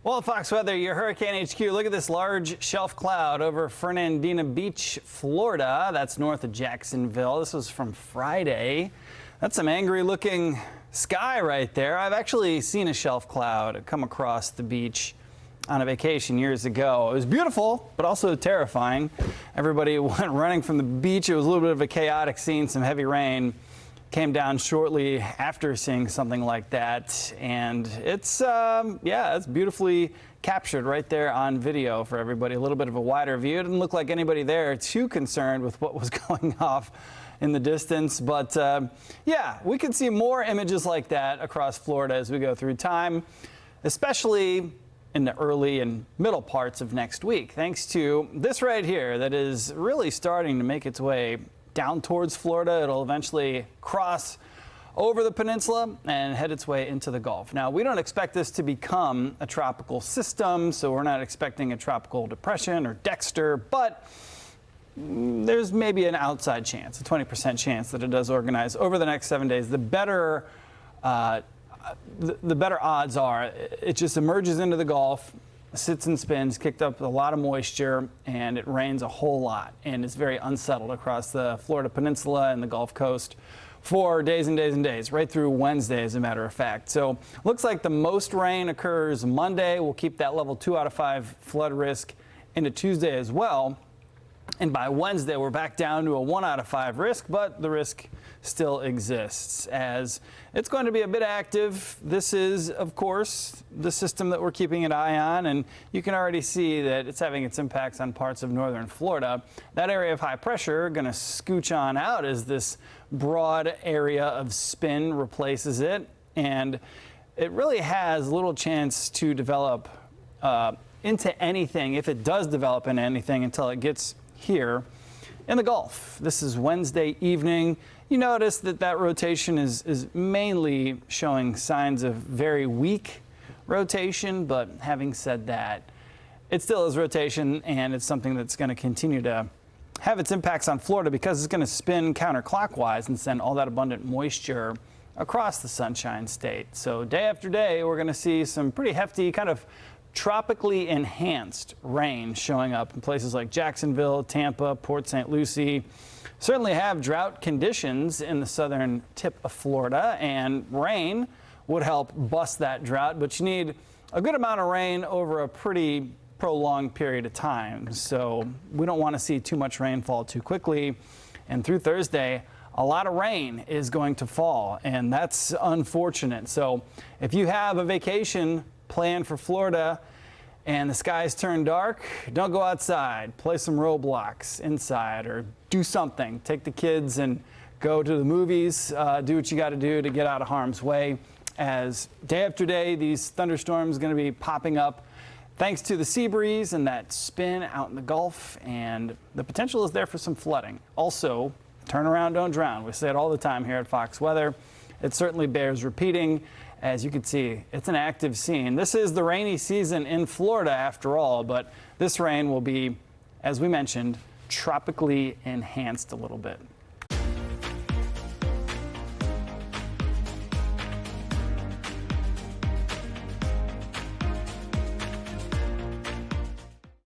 Well, Fox Weather, your Hurricane HQ. Look at this large shelf cloud over Fernandina Beach, Florida. That's north of Jacksonville. This was from Friday. That's some angry looking sky right there. I've actually seen a shelf cloud come across the beach on a vacation years ago. It was beautiful, but also terrifying. Everybody went running from the beach. It was a little bit of a chaotic scene. Some heavy rain came down shortly after seeing something like that, and it's it's beautifully captured right there on video for everybody. A little bit of a wider view. It didn't look like anybody there too concerned with what was going off in the distance, but yeah, we could see more images like that across Florida as we go through time, especially in the early and middle parts of next week, thanks to this right here that is really starting to make its way down towards Florida. It'll eventually cross over the peninsula and head its way into the Gulf. Now, we don't expect this to become a tropical system, so we're not expecting a tropical depression or Dexter, but there's maybe an outside chance, a 20% chance that it does organize over the next 7 days. The better odds are it just emerges into the Gulf, sits and spins, kicked up a lot of moisture, and it rains a whole lot, and it's very unsettled across the Florida Peninsula and the Gulf Coast for days and days and days, right through Wednesday, as a matter of fact. So looks like the most rain occurs Monday. We'll keep that level 2 out of 5 flood risk into Tuesday as well. And by Wednesday, we're back down to a 1 out of 5 risk, but the risk still exists as it's going to be a bit active. This is, of course, the system that we're keeping an eye on, and you can already see that it's having its impacts on parts of northern Florida. That area of high pressure going to scooch on out as this broad area of spin replaces it, and it really has little chance to develop into anything, if it does develop into anything, until it gets here in the Gulf. This is Wednesday evening. You notice that that rotation is mainly showing signs of very weak rotation, but having said that, it still is rotation, and it's something that's going to continue to have its impacts on Florida because it's going to spin counterclockwise and send all that abundant moisture across the Sunshine State. So day after day, we're going to see some pretty hefty kind of tropically enhanced rain showing up in places like Jacksonville, Tampa, Port St. Lucie. Certainly have drought conditions in the southern tip of Florida, and rain would help bust that drought, but you need a good amount of rain over a pretty prolonged period of time. So we don't want to see too much rainfall too quickly. And through Thursday, a lot of rain is going to fall, and that's unfortunate. So if you have a vacation planned for Florida and the skies turn dark, don't go outside. Play some Roblox inside or do something. Take the kids and go to the movies. Do what you got to do to get out of harm's way, as day after day these thunderstorms are going to be popping up thanks to the sea breeze and that spin out in the Gulf, and the potential is there for some flooding. Also, turn around, don't drown. We say it all the time here at Fox Weather. It certainly bears repeating. As you can see, it's an active scene. This is the rainy season in Florida after all, but this rain will be, as we mentioned, tropically enhanced a little bit.